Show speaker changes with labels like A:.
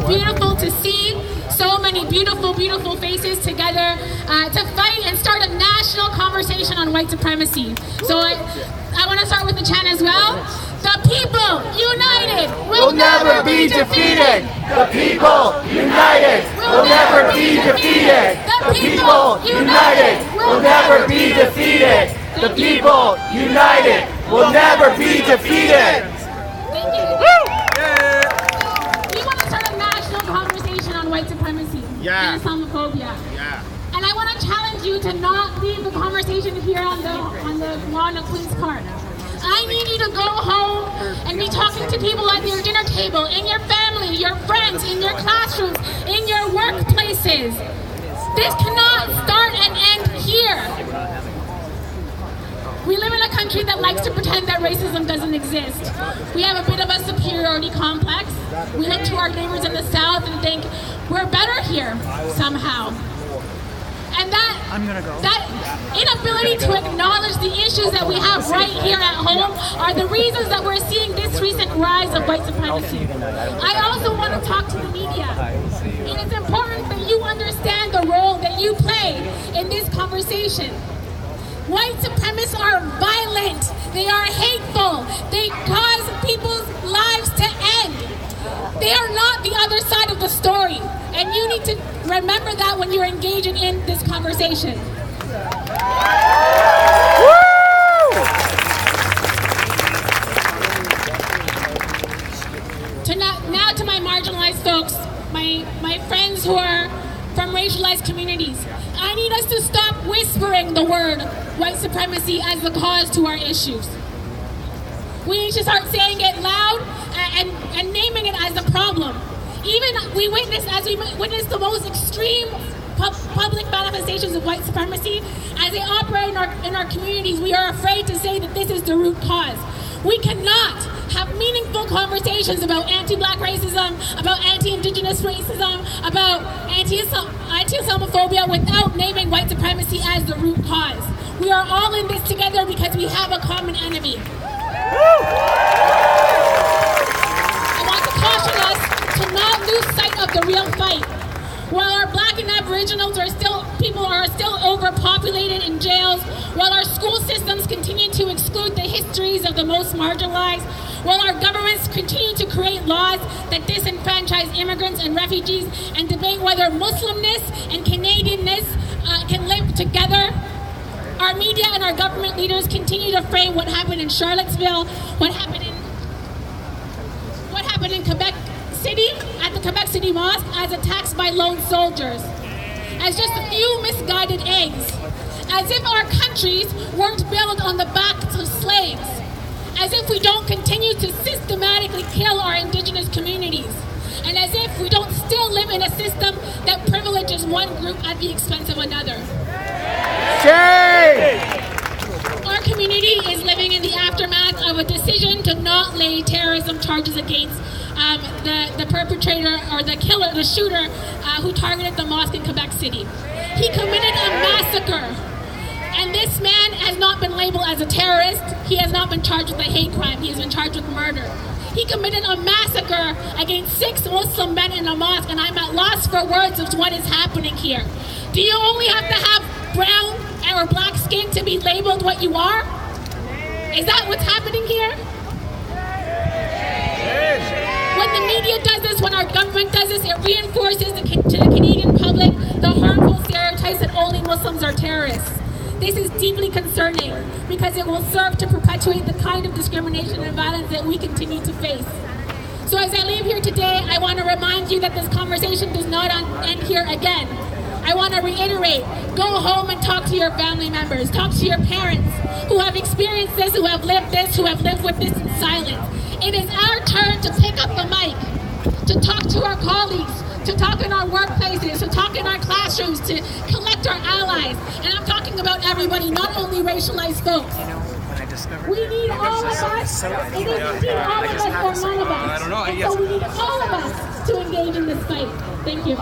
A: beautiful to see so many beautiful, beautiful faces together to fight and start a national conversation on white supremacy. So I want to start with the chant as well. The people united
B: will never be defeated. The people united will never be defeated. The people united will never be defeated. The people united will never be defeated.
A: Thank you. We want to start a national conversation on white supremacy and Islamophobia. And I want to challenge you to not leave the conversation here on the lawn of Queen's Park. I need you to go home and be talking to people at your dinner table, in your family, your friends, in your classrooms, in your workplaces. This cannot start and end here. We live in a country that likes to pretend that racism doesn't exist. We have a bit of a superiority complex. We look to our neighbors in the South and think we're better here somehow. And that inability to acknowledge the issues that we have right here at home are the reasons that we're seeing this recent rise of white supremacy. I also want to talk to the media. And it's important that you understand the role that you play in this conversation. White supremacists are violent. They are hateful. They cause people's lives to end. They are not the other side of the story. And you need to remember that when you're engaging in this conversation. Now to my marginalized folks, my friends who are from racialized communities. I need us to stop whispering the word white supremacy as the cause to our issues. We need to start saying it loud and naming it as the problem. Even we witness the most extreme public manifestations of white supremacy as they operate in our communities. We are afraid to say that this is the root cause. We cannot have meaningful conversations about anti-black racism, about anti-indigenous racism, about anti-Islamophobia without naming white supremacy as the root cause. We are all in this together because we have a common enemy. I want to caution us to not lose sight of the real fight. While our Black and Aboriginals people are still overpopulated in jails, while our school systems continue to exclude the histories of the most marginalized, while our governments continue to create laws that disenfranchise immigrants and refugees and debate whether Muslimness and Canadianness can live together, our media and our government leaders continue to frame what happened in Charlottesville, what happened in Quebec City, at the Quebec City Mosque, as attacks by lone soldiers, as just a few misguided eggs, as if our countries weren't built on the backs of slaves, as if we don't continue to systematically kill our indigenous communities, and as if we don't still live in a system that privileges one group at the expense of another.
B: Shame!
A: Our community is living in the aftermath of a decision to not lay terrorism charges against the perpetrator or the killer, the shooter who targeted the mosque in Quebec City. He committed a massacre. And this man has not been labeled as a terrorist. He has not been charged with a hate crime. He has been charged with murder. He committed a massacre against 6 Muslim men in a mosque, and I'm at loss for words of what is happening here. Do you only have to have brown or black skin to be labeled what you are? Is that what's happening here? When the media does this, when our government does this, it reinforces to the Canadian public the harmful stereotypes that only Muslims are terrorists. This is deeply concerning because it will serve to perpetuate the kind of discrimination and violence that we continue to face. So as I leave here today, I want to remind you that this conversation does not end here again. I want to reiterate, go home and talk to your family members, talk to your parents who have experienced this, who have lived this, who have lived with this in silence. It is our turn to pick up the mic, to talk to our colleagues, to talk in our workplaces, to talk in our classrooms, to collect our allies. And I'm talking about everybody, not only racialized folks. We need all of us. It doesn't need all of us or none of us. And so we need all of us to engage in this fight. Thank you.